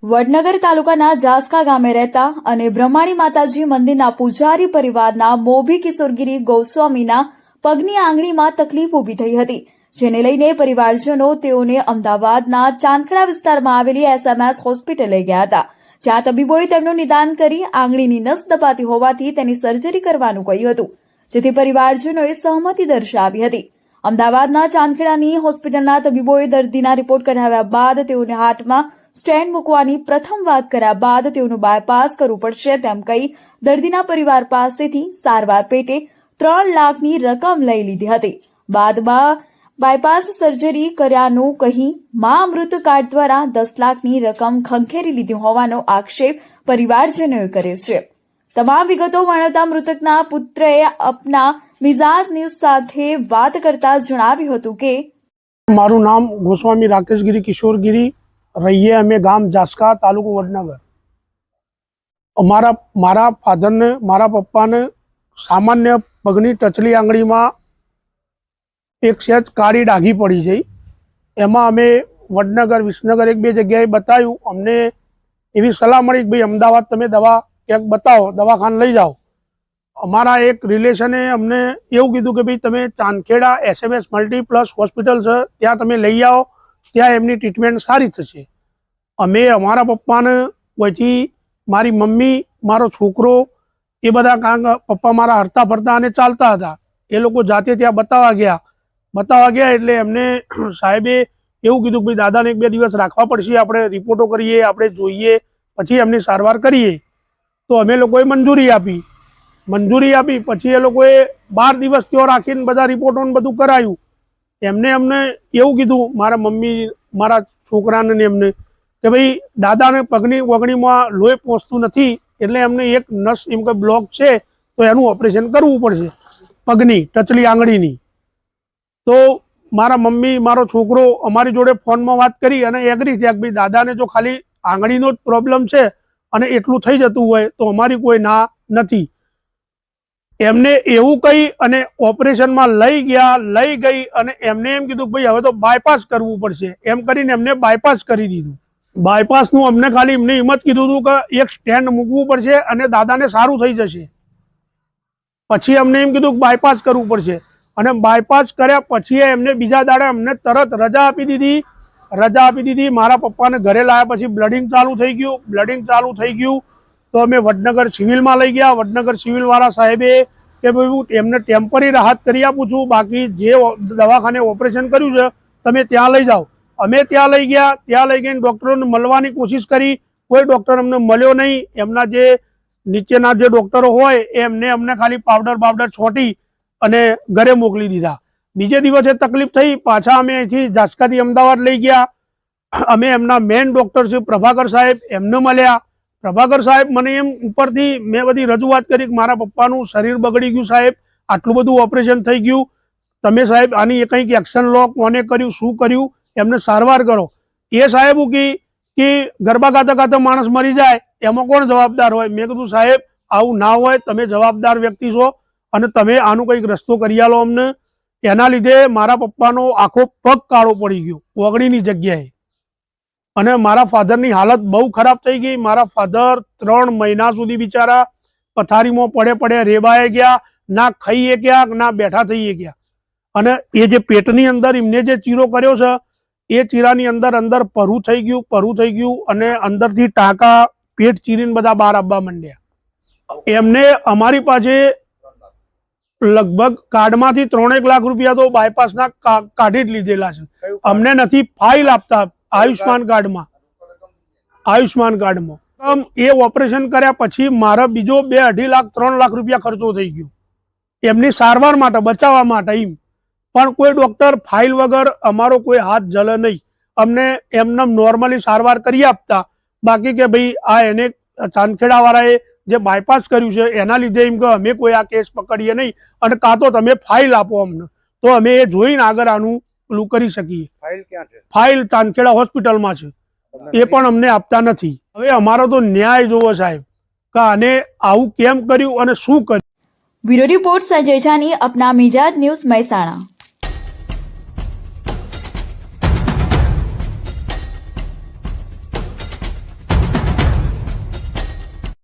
વડનગર તાલુકાના જાસકા ગામે રહેતા અને બ્રહ્માણી માતાજી મંદિરના પૂજારી પરિવારના મોભી કિશોરગીરી ગોસ્વામીના પગની આંગળીમાં તકલીફ ઊભી થઈ હતી, જેને લઈને પરિવારજનો તેઓને અમદાવાદના ચાંદખેડા વિસ્તારમાં આવેલી SMS હોસ્પિટલ લઈ ગયા હતા, જ્યાં તબીબોએ તેમનું નિદાન કરી આંગળીની નસ દબાતી હોવાથી તેની સર્જરી કરવાનું કહ્યું હતું, જેથી પરિવારજનોએ સહમતિ દર્શાવી હતી। અમદાવાદના ચાંદખેડાની હોસ્પિટલના તબીબોએ દર્દીના રિપોર્ટ કઢાવ્યા બાદ તેઓને હાથમાં સ્ટેન્ડ મૂકવાની પ્રથમ વાત કર્યા બાદ તેઓનું બાયપાસ કરવું પડશે તેમ કહી દર્દીના પરિવાર પાસેથી સારવાર પેટે 3 લાખની રકમ લઈ લીધી હતી। બાદમાં બાયપાસ સર્જરી કર્યાનું કહી મા અમૃત કાર્ડ દ્વારા 10 લાખની રકમ ખંખેરી લીધી હોવાનો આક્ષેપ પરિવારજનોએ કર્યો છે। તમામ વિગતો વર્ણવતા મૃતકના પુત્રએ અપના મિજાજ ન્યૂઝ સાથે વાત કરતા જણાવ્યું હતું કે મારું નામ ગોસ્વામી રાકેશગીરી કિશોરગીરી, રહીએ અમે ગામ જાસકા, તાલુકો વડનગર। મારા ફાધરને, મારા પપ્પાને સામાન્ય પગની ટચલી આંગળીમાં એક સેજ કાળી ડાઘી પડી જઈ। એમાં અમે વડનગર, વિસનગર એક બે જગ્યાએ બતાવ્યું। અમને એવી સલાહ મળી કે ભાઈ અમદાવાદ તમે દવા ક્યાંક બતાવો, દવાખાને લઈ જાઓ। અમારા એક રિલેશને અમને એવું કીધું કે ભાઈ તમે ચાંદખેડા SMS મલ્ટીપ્લસ હોસ્પિટલ છે, ત્યાં તમે લઈ આવો, ત્યાં એમની ટ્રીટમેન્ટ સારી થશે। અમે અમારા પપ્પાને પછી મારી મમ્મી, મારો છોકરો એ બધા કારણ પપ્પા મારા હરતા ફરતા અને ચાલતા હતા, એ લોકો જાતે ત્યાં બતાવવા ગયા એટલે એમને સાહેબે એવું કીધું કે ભાઈ દાદાને 1-2 દિવસ રાખવા પડશે, આપણે રિપોર્ટો કરીએ, આપણે જોઈએ, પછી એમની સારવાર કરીએ। તો અમે લોકોએ મંજૂરી આપી પછી એ લોકોએ 12 દિવસ ત્યાં રાખીને બધા રિપોર્ટોને બધું કરાયું। અમને એવું કીધું મારા મમ્મી, મારા છોકરાને ને એમને કે ભાઈ દાદાને પગની વગણીમાં લોહી પહોંચતું નથી, એટલે એમને એક નસ એમ કે બ્લોક છે, તો એનું ઓપરેશન કરવું પડશે પગની ટચલી આંગળીની। તો મારા મમ્મી, મારો છોકરો અમારી જોડે ફોનમાં વાત કરી અને એગ્રી થયા કે ભાઈ દાદાને જો ખાલી આંગળીનો જ પ્રોબ્લેમ છે અને એટલું થઈ જતું હોય તો અમારી કોઈ ના નથી। એમને એવું કહી અને ઓપરેશનમાં લઈ ગઈ અને એમને એમ કીધું કે ભાઈ હવે તો બાયપાસ કરવું પડશે, એમ કરીને એમને બાયપાસ કરી દીધું। બાયપાસનું અમને ખાલી એમને એમ જ કીધું હતું કે એક સ્ટેન્ડ મૂકવું પડશે અને દાદાને સારું થઈ જશે। પછી અમને એમ કીધું કે બાયપાસ કરવું પડશે અને બાયપાસ કર્યા પછી એમને બીજા દાડે અમને તરત રજા આપી દીધી। મારા પપ્પાને ઘરે લાવ્યા પછી બ્લડિંગ ચાલુ થઈ ગયું તો અમે વડનગર સિવિલમાં લઈ ગયા। વડનગર સિવિલવાળા સાહેબે કે ભાઈ એમને ટેમ્પરરી રાહત કરી આપું છું, બાકી જે દવાખાને ઓપરેશન કર્યું છે તમે ત્યાં લઈ જાઓ। અમે ત્યાં લઈ ગઈને ડૉક્ટરોને મળવાની કોશિશ કરી, કોઈ ડૉક્ટર અમને મળ્યો નહીં। એમના જે નીચેના જે ડૉક્ટરો હોય અમને ખાલી પાવડર છોટી અને ઘરે મોકલી દીધા। બીજે દિવસે તકલીફ થઈ, પાછા અમે અહીંથી જાસકાથી અમદાવાદ લઈ ગયા। અમે એમના મેઇન ડૉક્ટર છે પ્રભાકર સાહેબ, એમને મળ્યા। પ્રભાકર સાહેબ મને એમ ઉપરથી મેં બધી રજૂઆત કરી કે મારા પપ્પાનું શરીર બગડી ગયું સાહેબ, આટલું બધું ઓપરેશન થઈ ગયું, તમે સાહેબ આની કંઈક એક્શન લો, કોને કર્યું, શું કર્યું, એમને સારવાર કરો। એ સાહેબ કે ગરબા ગાતા માણસ મરી જાય એમાં કોણ જવાબદાર હોય? મેં કીધું સાહેબ આવું ના હોય, તમે જવાબદાર વ્યક્તિ છો અને તમે આનું કંઈક રસ્તો કરી આલો અમને। એના લીધે મારા પપ્પાનો આખો પગ કાળો પડી ગયો ઓગળીની જગ્યાએ અને મારા ફાધરની હાલત બહુ ખરાબ થઈ ગઈ। મારા ફાધર 3 મહિના સુધી બિચારા પથારીમાં પડે રેબાઈ ગયા, ના ખાઈએ ગયા, ના બેઠા થઈએ ગયા। અને એ જે પેટની અંદર એમને જે ચીરો કર્યો છે એ ચીરાની અંદર પરું થઈ ગયું અને અંદરથી ટાંકા પેટ ચીરીને બધા બહાર આવવા માંડ્યા। એમને અમારી પાસે લગભગ કાર્ડમાંથી 3-1 લાખ રૂપિયા તો બાયપાસના કાઢી જ લીધેલા છે। અમને નથી ફાઇલ આપતા આયુષ્માન કાર્ડમાં। એ ઓપરેશન કર્યા પછી મારા બીજો 2-2.5 લાખ 3 લાખ રૂપિયા ખર્ચો થઈ ગયો એમની સારવાર માટે, બચાવવા માટે એમ। પણ કોઈ ડૉક્ટર ફાઇલ વગર અમારો કોઈ હાથ જલે નહીં, અમને એમને નોર્મલી સારવાર કરી આપતા। બાકી કે ભાઈ આ એને ચાંદખેડાવાળાએ જે બાયપાસ કર્યું છે એના લીધે એમ કે અમે કોઈ આ કેસ પકડીએ નહીં અને કાં તો તમે ફાઇલ આપો અમને, તો અમે એ જોઈને આગળ આનું પેલું કરી શકીએ। ફાઇલ ક્યાં છે? ફાઇલ ચાંદખેડા હોસ્પિટલમાં છે, એ પણ અમને આપતા નથી। હવે અમારો તો ન્યાય જોવો સાહેબ કે આને આવું કેમ કર્યું અને શું કર્યું। બ્યુરો રિપોર્ટ સંજય જાની, અપના મિજાજ ન્યૂઝ, મહેસાણા।